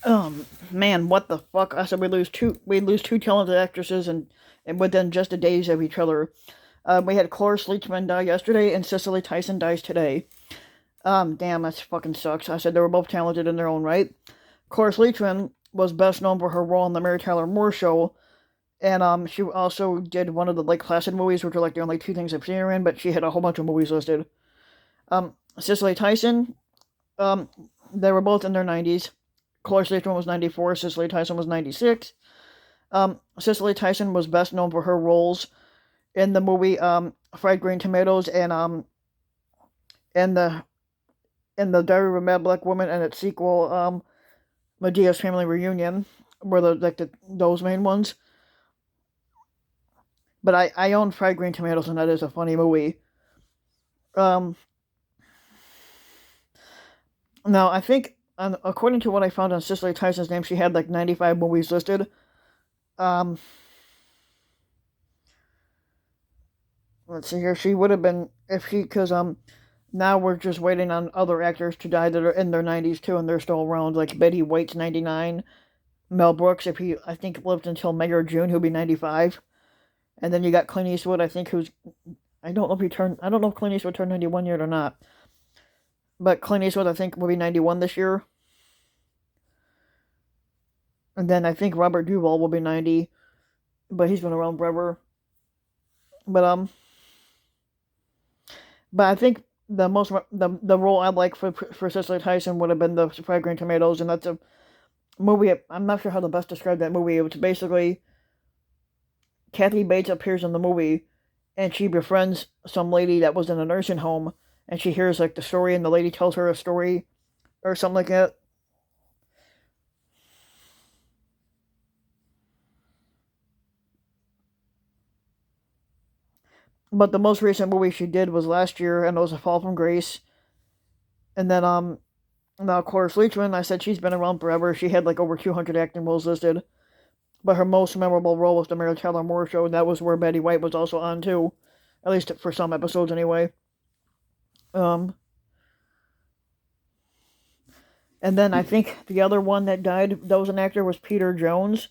Man, what the fuck? I said we lose two talented actresses and within just a days of each other. We had Cloris Leachman die yesterday and Cicely Tyson dies today. Damn, that fucking sucks. I said they were both talented in their own right. Cloris Leachman was best known for her role in the Mary Tyler Moore Show, and she also did one of the Lake Placid movies, which are like the only two things I've seen her in. But she had a whole bunch of movies listed. Cicely Tyson, um, they were both in their 90s. Cloris Leachman was 94. Cicely Tyson was 96. Cicely Tyson was best known for her roles in the movie Fried Green Tomatoes and the Diary of a Mad Black Woman and its sequel Medea's Family Reunion were those main ones. But I own Fried Green Tomatoes, and that is a funny movie. Um, Now I think, according to what I found on Cicely Tyson's name, she had like 95 movies listed. Um, let's see here. She would have been if she because now we're just waiting on other actors to die that are in their 90s too, and they're still around. Like Betty White's 99. Mel Brooks, if he I think lived until May or June, he'll be 95. And then you got Clint Eastwood, I think, who's I don't know if Clint Eastwood turned 91 yet or not. But Clint Eastwood, I think, will be 91 this year. And then I think Robert Duvall will be 90, but he's been around forever. But but I think the role I'd like for Cicely Tyson would have been the Fried Green Tomatoes, and that's a movie. I'm not sure how to best describe that movie. It's basically Kathy Bates appears in the movie, and she befriends some lady that was in a nursing home, and she hears like the story, and the lady tells her a story or something like that. But the most recent movie she did was last year, and it was A Fall from Grace. And then now Cloris Leachman, I said she's been around forever. She had like over 200 acting roles listed, but her most memorable role was the Mary Tyler Moore Show, and that was where Betty White was also on too, at least for some episodes anyway. Um, and then I think the other one that died that was an actor was Peter Jones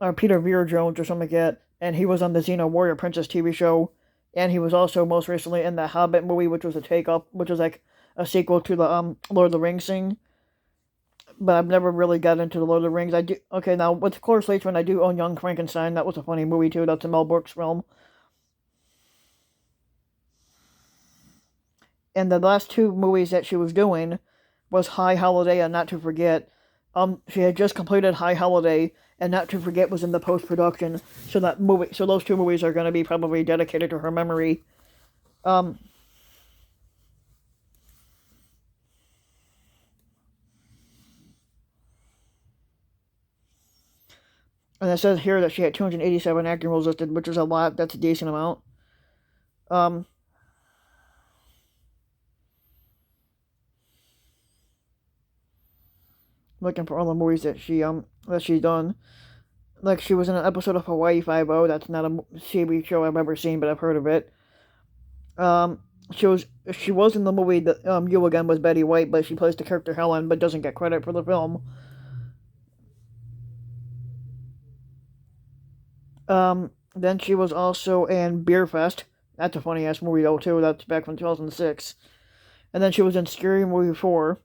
or Peter Vere Jones or something like that, and he was on the Xena Warrior Princess TV show, and he was also most recently in the Hobbit movie, which was a take up, which was like a sequel to the Lord of the Rings thing. But I've never really got into the Lord of the Rings. I do okay now with Cloris Leachman. I do own Young Frankenstein. That was a funny movie too. That's a Mel Brooks film. And the last two movies that she was doing was High Holiday and Not to Forget. She had just completed High Holiday, and Not to Forget was in the post production. So those two movies are going to be probably dedicated to her memory. Um, and it says here that she had 287 acting roles listed, which is a lot. That's a decent amount. Um, Looking for all the movies that she's done. Like she was in an episode of Hawaii Five O. That's not a TV show I've ever seen, but I've heard of it. Um, she was in the movie that You Again with Betty White, but she plays the character Helen, but doesn't get credit for the film. Then she was also in Beer Fest. That's a funny ass movie though too. That's back from 2006. And then she was in Scary Movie 4.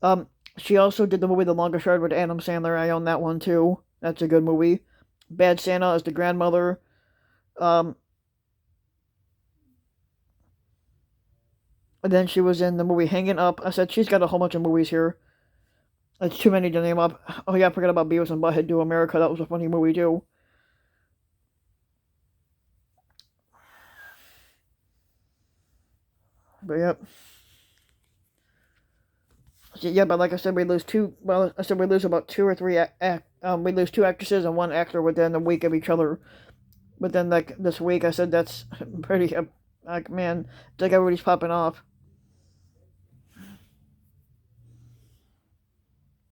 Um, she also did the movie The Longest Yard with Adam Sandler. I own that one too. That's a good movie. Bad Santa as the grandmother. Um, and then she was in the movie Hanging Up. I said she's got a whole bunch of movies here. It's too many to name up. Oh yeah, I forgot about Beavis and Butthead Do America. That was a funny movie too. But yep. Yeah, but like I said, we lose two. Well, I said we lose about two or three. We lose two actresses and one actor within a week of each other. Within like this week, I said that's pretty. Like man, it's like everybody's popping off.